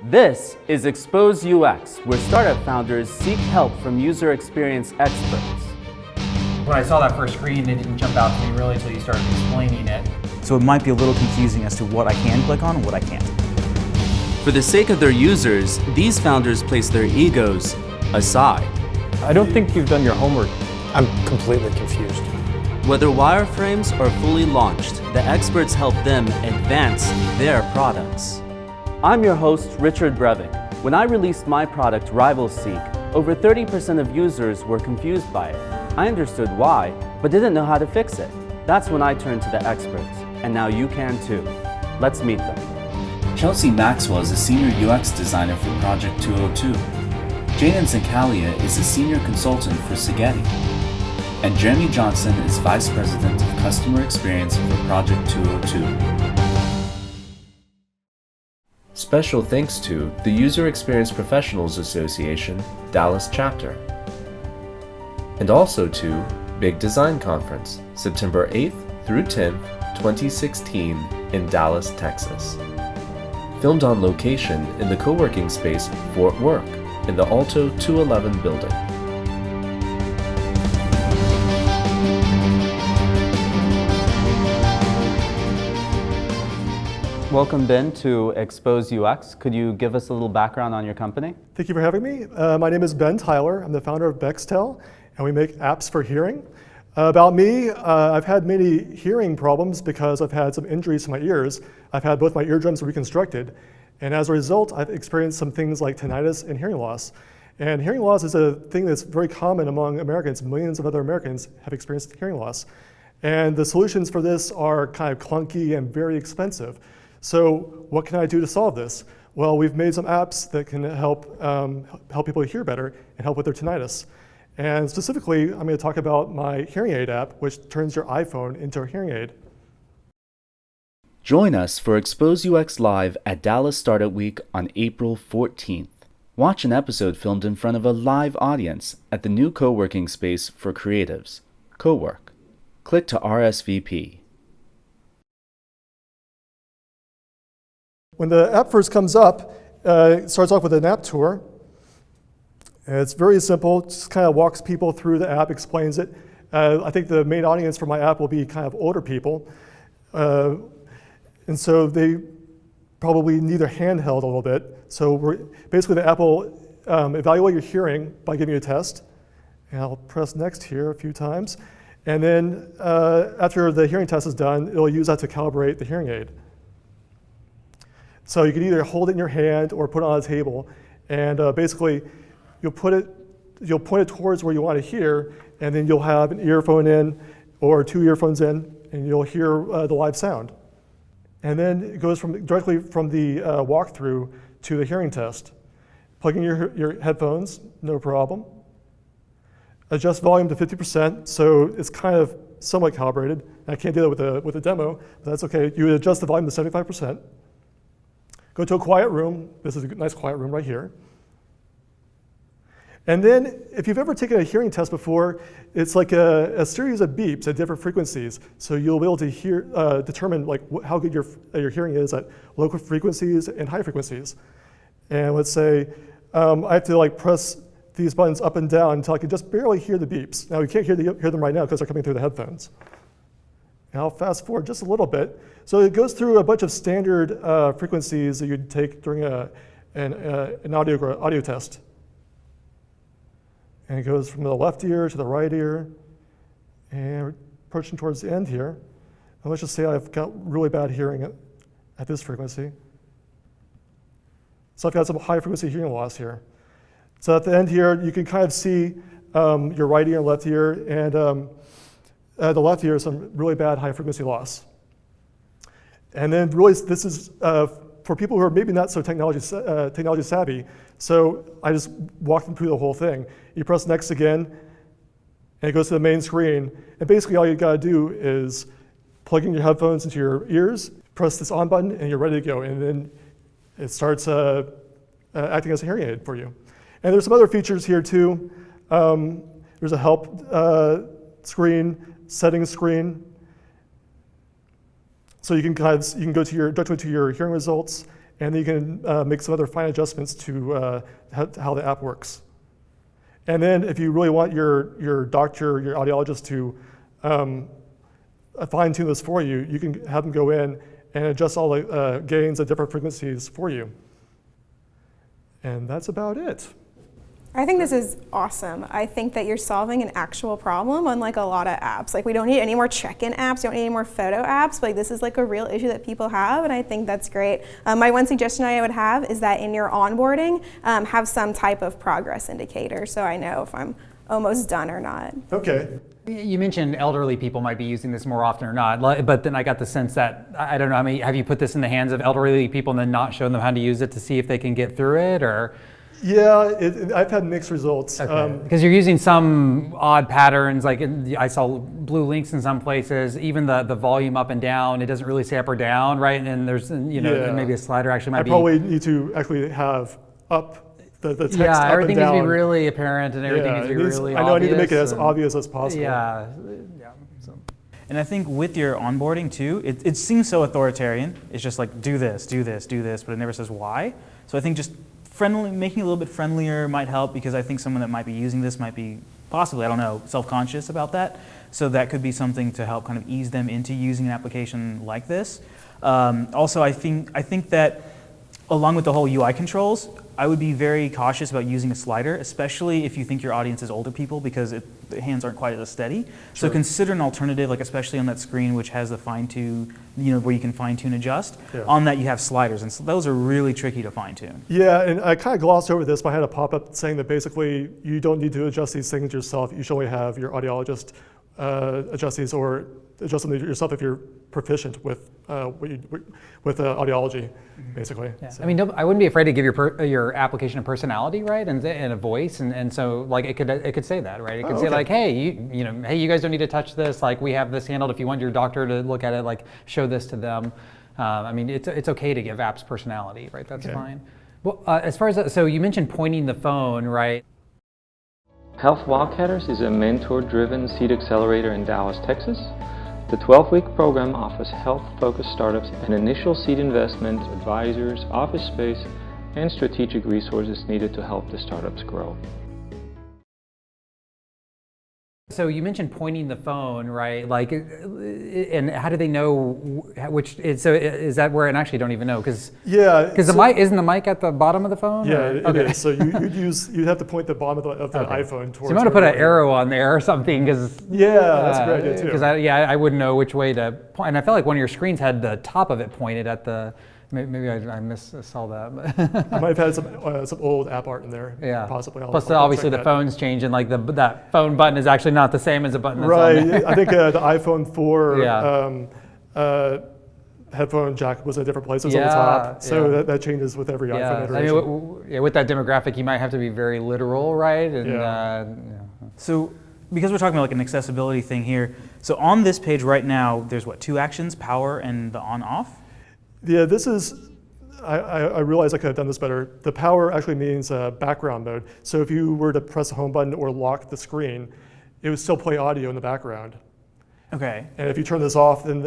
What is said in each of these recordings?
This is Expose UX, where startup founders seek help from user experience experts. When I saw that first screen, it didn't jump out to me really until you started explaining it. So it might be a little confusing as to what I can click on and what I can't. For the sake of their users, these founders place their egos aside. I don't think you've done your homework. I'm completely confused. Whether wireframes are fully launched, the experts help them advance their products. I'm your host, Richard Brevik. When I released my product, RivalSeek, over 30% of users were confused by it. I understood why, but didn't know how to fix it. That's when I turned to the experts, and now you can too. Let's meet them. Chelsea Maxwell is a senior UX designer for Project 202. Jainan Sankalia is a senior consultant for Sigeti. And Jeremy Johnson is vice president of customer experience for Project 202. Special thanks to the User Experience Professionals Association, Dallas Chapter. And also to Big Design Conference, September 8th through 10th, 2016 in Dallas, Texas. Filmed on location in the co-working space Fort Work in the Alto 211 building. Welcome, Ben, to Expose UX. Could you give us a little background on your company? Thank you for having me. My name is Ben Tyler. I'm the founder of Bextel, and we make apps for hearing. About me, I've had many hearing problems because I've had some injuries to my ears. I've had both my eardrums reconstructed, and as a result, I've experienced some things like tinnitus and hearing loss. And hearing loss is a thing that's very common among Americans. Millions of other Americans have experienced hearing loss. And the solutions for this are kind of clunky and very expensive. So what can I do to solve this? Well, we've made some apps that can help people hear better and help with their tinnitus. And specifically, I'm going to talk about my hearing aid app, which turns your iPhone into a hearing aid. Join us for Expose UX Live at Dallas Startup Week on April 14th. Watch an episode filmed in front of a live audience at the new co-working space for creatives, CoWork. Click to RSVP. When the app first comes up, it starts off with an app tour. And it's very simple, just kind of walks people through the app, explains it. I think the main audience for my app will be kind of older people. And so they probably need their hand held a little bit. So basically the app will evaluate your hearing by giving you a test. And I'll press next here a few times. And then after the hearing test is done, it'll use that to calibrate the hearing aid. So you can either hold it in your hand or put it on a table, and basically you'll point it towards where you want to hear, and then you'll have an earphone in or two earphones in, and you'll hear the live sound. And then it goes directly from the walkthrough to the hearing test. Plug in your headphones, no problem. Adjust volume to 50%, so it's kind of somewhat calibrated. I can't do that with a demo, but that's okay. You would adjust the volume to 75%. Go to a quiet room. This is a nice quiet room right here. And then, if you've ever taken a hearing test before, it's like a series of beeps at different frequencies. So you'll be able to determine like how good your hearing is at low frequencies and high frequencies. And let's say I have to like press these buttons up and down until I can just barely hear the beeps. Now you can't hear them right now because they're coming through the headphones. And I'll fast forward just a little bit. So it goes through a bunch of standard frequencies that you'd take during an audio test. And it goes from the left ear to the right ear, and we're approaching towards the end here. And let's just say I've got really bad hearing at this frequency. So I've got some high frequency hearing loss here. So at the end here, you can kind of see your right ear and left ear, and the left ear is some really bad high frequency loss. And then really this is for people who are maybe not so technology savvy. So I just walk them through the whole thing. You press next again, and it goes to the main screen. And basically all you gotta do is plug in your headphones into your ears, press this on button, and you're ready to go. And then it starts acting as a hearing aid for you. And there's some other features here too. There's a help screen, settings screen. So you can go directly to your hearing results, and then you can make some other fine adjustments to how the app works. And then if you really want your doctor, your audiologist to fine tune this for you, you can have them go in and adjust all the gains at different frequencies for you. And that's about it. I think this is awesome. I think that you're solving an actual problem, unlike a lot of apps. Like, we don't need any more check-in apps, we don't need any more photo apps. Like, this is like a real issue that people have, and I think that's great. My one suggestion I would have is that in your onboarding, have some type of progress indicator, so I know if I'm almost done or not. Okay. You mentioned elderly people might be using this more often or not, but then I got the sense that, I don't know, I mean, have you put this in the hands of elderly people and then not shown them how to use it to see if they can get through it, or? Yeah, I've had mixed results. Okay. Because you're using some odd patterns, like I saw blue links in some places, even the volume up and down, it doesn't really say up or down, right? And there's, maybe a slider actually might be. I probably need to actually have up the text up and down. Everything needs to be really apparent and everything needs to be really obvious. I know I need to make it as obvious as possible. Yeah. And I think with your onboarding too, it seems so authoritarian. It's just like, do this, do this, do this, but it never says why. So I think just making it a little bit friendlier might help, because I think someone that might be using this might be possibly, I don't know, self-conscious about that. So that could be something to help kind of ease them into using an application like this. Also, I think that along with the whole UI controls, I would be very cautious about using a slider, especially if you think your audience is older people, because the hands aren't quite as steady. Sure. So consider an alternative, like especially on that screen which has the fine tune, where you can fine tune adjust. Yeah. On that you have sliders, and so those are really tricky to fine tune. Yeah, and I kind of glossed over this, but I had a pop-up saying that basically you don't need to adjust these things yourself. You should only have your audiologist adjust these, or adjust them yourself if you're proficient with audiology, basically. Yeah. So. I mean, I wouldn't be afraid to give your application a personality, right, and a voice, and so like it could say that, right? It could say like, hey, you guys don't need to touch this. Like, we have this handled. If you want your doctor to look at it, like show this to them. I mean, it's okay to give apps personality, right? That's fine. Well, as far as so you mentioned pointing the phone, right? Health Wildcatters is a mentor-driven seed accelerator in Dallas, Texas. The 12-week program offers health-focused startups an initial seed investment, advisors, office space, and strategic resources needed to help the startups grow. So you mentioned pointing the phone, right? Like, and how do they know which? So is that where? And actually, don't even know, because the mic isn't the mic at the bottom of the phone? Yeah, it is. So you'd have to point the bottom of the iPhone towards. So you might have put an arrow on there or something, because that's a great idea too. Because I wouldn't know which way to point, and I felt like one of your screens had the top of it pointed at the. Maybe I saw that. I might have had some old app art in there. Yeah, possibly. Plus, obviously, the phone's changing. Like that phone button is actually not the same as the button that's on there. I think the iPhone 4 headphone jack was at different places on the top. So that changes with every iPhone iteration. I mean, with that demographic, you might have to be very literal, right? And, So, because we're talking about like an accessibility thing here, so on this page right now, there's what, 2 actions, power and the on-off? Yeah, this is, I realize I could have done this better. The power actually means background mode. So if you were to press the home button or lock the screen, it would still play audio in the background. Okay. And if you turn this off, then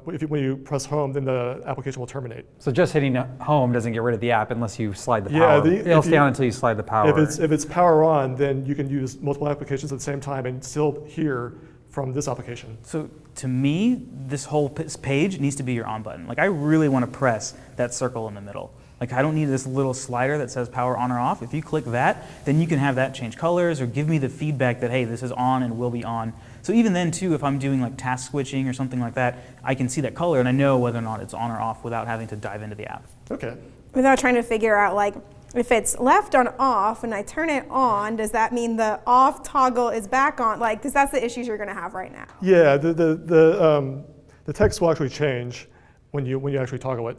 when you press home, then the application will terminate. So just hitting home doesn't get rid of the app unless you slide the power. It'll stay on until you slide the power. If it's power on, then you can use multiple applications at the same time and still hear from this application. So to me, this whole page needs to be your on button. Like, I really want to press that circle in the middle. Like, I don't need this little slider that says power on or off. If you click that, then you can have that change colors or give me the feedback that, hey, this is on and will be on. So even then too, if I'm doing like task switching or something like that, I can see that color and I know whether or not it's on or off without having to dive into the app. Okay. Without trying to figure out, like, if it's left on off and I turn it on, does that mean the off toggle is back on? Like, because that's the issues you're going to have right now. Yeah, the text will actually change when you actually toggle it.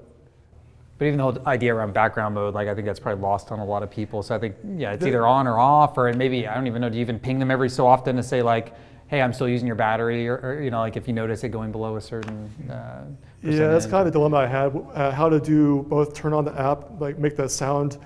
But even the whole idea around background mode, like, I think that's probably lost on a lot of people. So I think, it's either on or off, or maybe, I don't even know, do you even ping them every so often to say like, hey, I'm still using your battery, or like if you notice it going below a certain percentage. Yeah, that's kind of a dilemma I had, how to do both turn on the app, like make the sound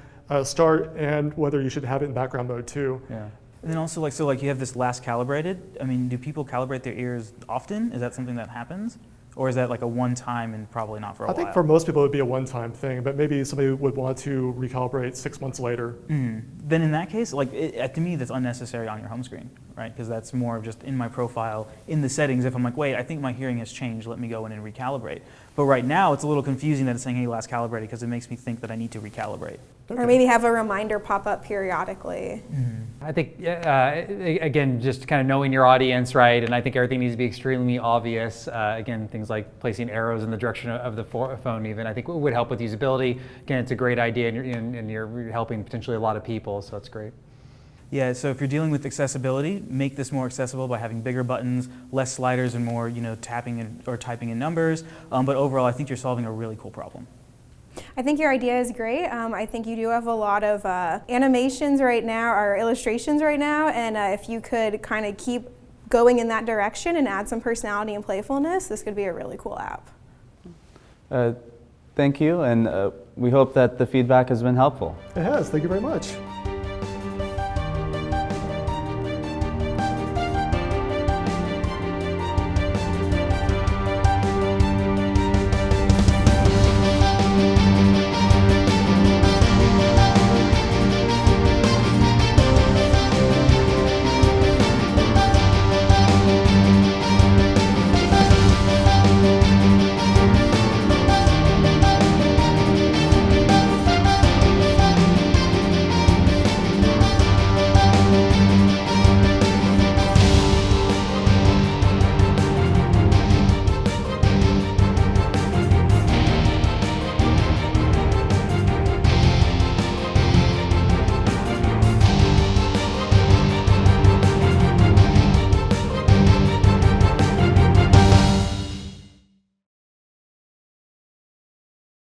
start, and whether you should have it in background mode too. Yeah. And then also, like, so like you have this last calibrated. I mean, do people calibrate their ears often? Is that something that happens? Or is that like a one-time and probably not for a I while? think for most people it would be a one-time thing, but maybe somebody would want to recalibrate 6 months later. Then in that case, like to me, that's unnecessary on your home screen, right? Because that's more of just in my profile, in the settings. If I'm like, wait, I think my hearing has changed, let me go in and recalibrate. But right now, it's a little confusing that it's saying, hey, last calibrated, because it makes me think that I need to recalibrate. Or maybe have a reminder pop up periodically. I think, again, just kind of knowing your audience, right? And I think everything needs to be extremely obvious. Again, things like placing arrows in the direction of the phone even, I think would help with usability. Again, it's a great idea, and you're helping potentially a lot of people, so it's great. Yeah, so if you're dealing with accessibility, make this more accessible by having bigger buttons, less sliders, and more, tapping or typing in numbers. But overall, I think you're solving a really cool problem. I think your idea is great. I think you do have a lot of animations right now, or illustrations right now, and if you could kind of keep going in that direction and add some personality and playfulness, this could be a really cool app. Thank you, and we hope that the feedback has been helpful. It has. Thank you very much.